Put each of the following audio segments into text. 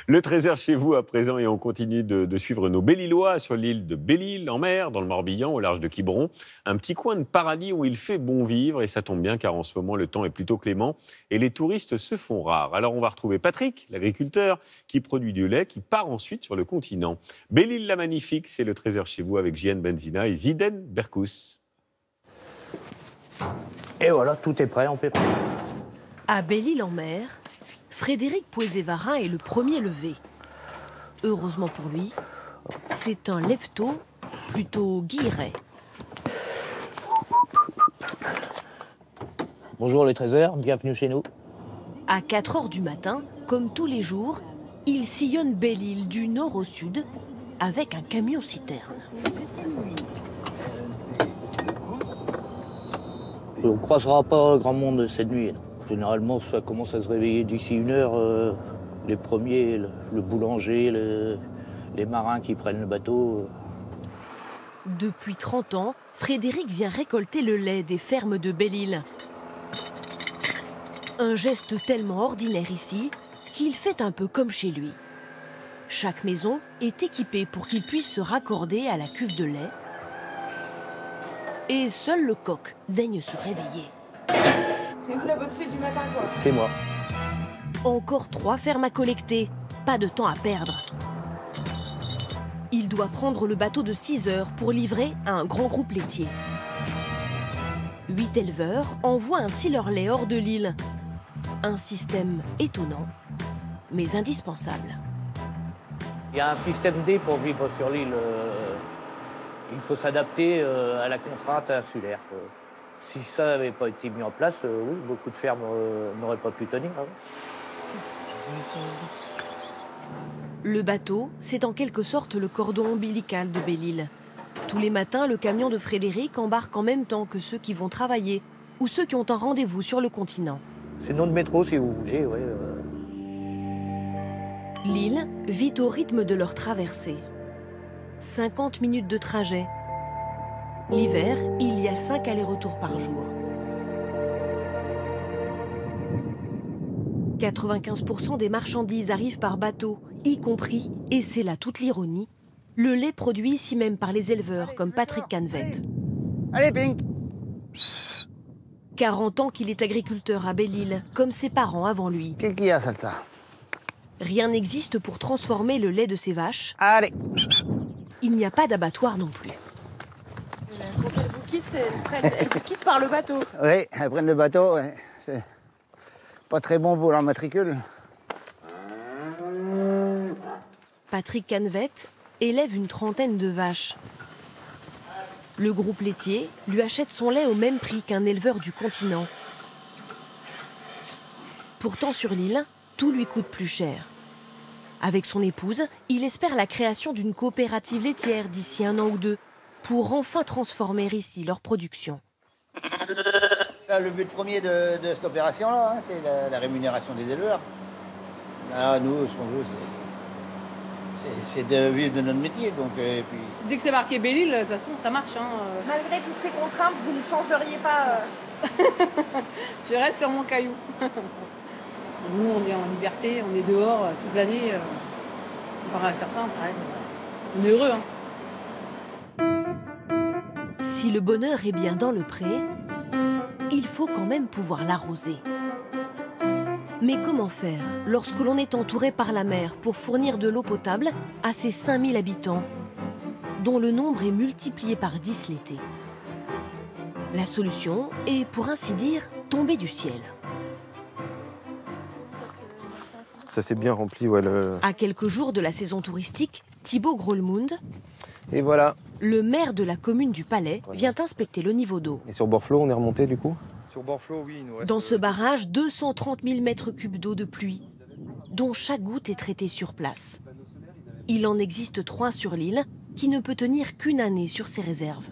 Le trésor chez vous à présent et on continue de suivre nos Belle-Îlois sur l'île de Belle-Île en mer, dans le Morbihan, au large de Quiberon. Un petit coin de paradis où il fait bon vivre et ça tombe bien car en ce moment le temps est plutôt clément et les touristes se font rares. Alors on va retrouver Patrick, l'agriculteur, qui produit du lait, qui part ensuite sur le continent. Belle-Île la Magnifique, c'est le trésor chez vous avec Jienne Benzina et Ziden Berkous. Et voilà, tout est prêt, on peut. À Belle-Île en mer, Frédéric Pouezé-Varin est le premier levé. Heureusement pour lui, c'est un lève-tôt plutôt guilleret. Bonjour les trésors, bienvenue chez nous. À 4 heures du matin, comme tous les jours, il sillonne Belle-Île du nord au sud avec un camion-citerne. On ne croisera pas grand monde cette nuit. Généralement, ça commence à se réveiller d'ici 1 heure. Les premiers, le boulanger, les marins qui prennent le bateau. Depuis 30 ans, Frédéric vient récolter le lait des fermes de Belle-Île. Un geste tellement ordinaire ici qu'il fait un peu comme chez lui. Chaque maison est équipée pour qu'il puisse se raccorder à la cuve de lait. Et seul le coq daigne se réveiller. C'est vous la bonne fée du matin, quoi? C'est moi. Encore 3 fermes à collecter, pas de temps à perdre. Il doit prendre le bateau de 6 heures pour livrer à un grand groupe laitier. 8 éleveurs envoient ainsi leur lait hors de l'île. Un système étonnant, mais indispensable. Il y a un système D pour vivre sur l'île. Il faut s'adapter à la contrainte insulaire. Si ça n'avait pas été mis en place, oui, beaucoup de fermes n'auraient pas pu tenir. Le bateau, c'est en quelque sorte le cordon ombilical de Belle-Île. Tous les matins, le camion de Frédéric embarque en même temps que ceux qui vont travailler ou ceux qui ont un rendez-vous sur le continent. C'est notre métro, si vous voulez. Ouais, L'île vit au rythme de leur traversée. 50 minutes de trajet. L'hiver, il y a 5 allers-retours par jour. 95% des marchandises arrivent par bateau, y compris, et c'est là toute l'ironie, le lait produit ici même par les éleveurs comme Patrick Canvet. Allez, Pink! 40 ans qu'il est agriculteur à Belle-Île, comme ses parents avant lui. Qu'est-ce qu'il y a, salsa? Rien n'existe pour transformer le lait de ses vaches. Allez! Il n'y a pas d'abattoir non plus. Quand elle vous quitte, elle vous quitte par le bateau. Oui, elles prennent le bateau, ouais. C'est pas très bon pour leur matricule. Patrick Canvet élève une trentaine de vaches. Le groupe laitier lui achète son lait au même prix qu'un éleveur du continent. Pourtant, sur l'île, tout lui coûte plus cher. Avec son épouse, il espère la création d'une coopérative laitière d'ici 1 an ou 2 pour enfin transformer ici leur production. Le but premier de cette opération-là, c'est la rémunération des éleveurs. Là, nous, ce qu'on veut, c'est de vivre de notre métier. Donc, et puis... Dès que c'est marqué Belle-Île, de toute façon, ça marche. Malgré toutes ces contraintes, vous ne changeriez pas. Je reste sur mon caillou. Nous, on est en liberté, on est dehors toute l'année. Comparé à certains, ça reste. On est heureux. Si le bonheur est bien dans le pré, il faut quand même pouvoir l'arroser. Mais comment faire lorsque l'on est entouré par la mer pour fournir de l'eau potable à ces 5000 habitants, dont le nombre est multiplié par 10 l'été? La solution est, pour ainsi dire, tombée du ciel. Ça s'est bien rempli, ouais. À quelques jours de la saison touristique, Thibaut Grolmund, Et voilà. le maire de la commune du Palais, vient inspecter le niveau d'eau. Et sur Borflot, on est remonté du coup? Sur Borflot, oui. Il nous reste... Dans ce barrage, 230 000 mètres cubes d'eau de pluie, dont chaque goutte est traitée sur place. Il en existe 3 sur l'île, qui ne peut tenir qu'une année sur ses réserves.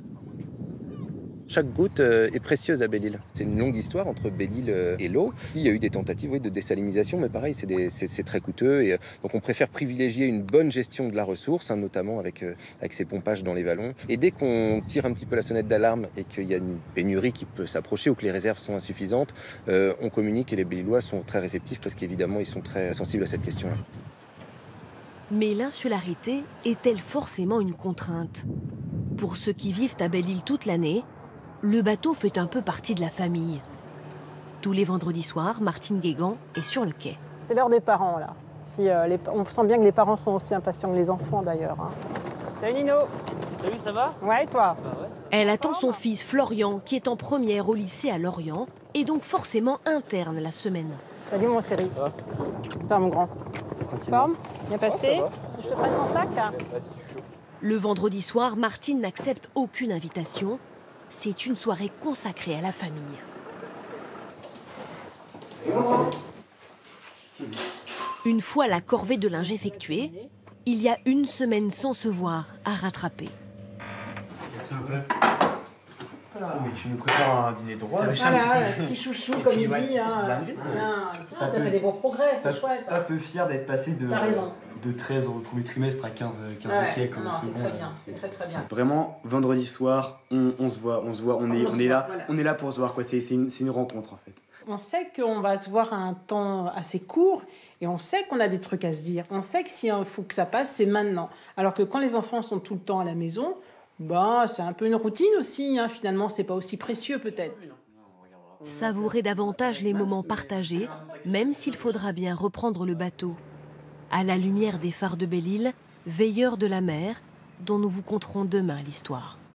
Chaque goutte est précieuse à Belle-Île. C'est une longue histoire entre Belle-Île et l'eau. Il y a eu des tentatives de désalinisation, mais pareil, c'est très coûteux. Et, donc on préfère privilégier une bonne gestion de la ressource, notamment avec ces pompages dans les vallons. Et dès qu'on tire un petit peu la sonnette d'alarme et qu'il y a une pénurie qui peut s'approcher ou que les réserves sont insuffisantes, on communique et les Belle-Îlois sont très réceptifs parce qu'évidemment, ils sont très sensibles à cette question-là. Mais l'insularité est-elle forcément une contrainte? Pour ceux qui vivent à Belle-Île toute l'année, le bateau fait un peu partie de la famille. Tous les vendredis soirs, Martine Guégan est sur le quai. C'est l'heure des parents, là. Puis, on sent bien que les parents sont aussi impatients que les enfants, d'ailleurs. Hein. Salut Nino. Salut, ça va? Ouais, et toi? Elle attend son fils Florian, qui est en première au lycée à Lorient, et donc forcément interne la semaine. Salut mon chéri. Toi, mon grand. Forme? Bien passé? Je te prête ton sac? Le vendredi soir, Martine n'accepte aucune invitation. C'est une soirée consacrée à la famille. Une fois la corvée de linge effectuée, il y a une semaine sans se voir à rattraper. Ça un peu. Mais tu nous prépares un dîner droit. Voilà, petit chouchou, comme il dit. Hein. T'as fait des bons progrès, c'est chouette. Un peu fier d'être passé de 13 au premier trimestre à 15 et quelques au second. C'est très bien, c'est très très bien. Vraiment, vendredi soir, on se voit, on est là, voilà. On est là pour se voir, quoi. C'est une rencontre en fait. On sait qu'on va se voir à un temps assez court et on sait qu'on a des trucs à se dire. On sait que s'il faut que ça passe, c'est maintenant. Alors que quand les enfants sont tout le temps à la maison, c'est un peu une routine aussi. Hein. Finalement, c'est pas aussi précieux peut-être. Savourez davantage les moments partagés, même s'il faudra bien reprendre le bateau. À la lumière des phares de Belle-Île, veilleurs de la mer, dont nous vous conterons demain l'histoire.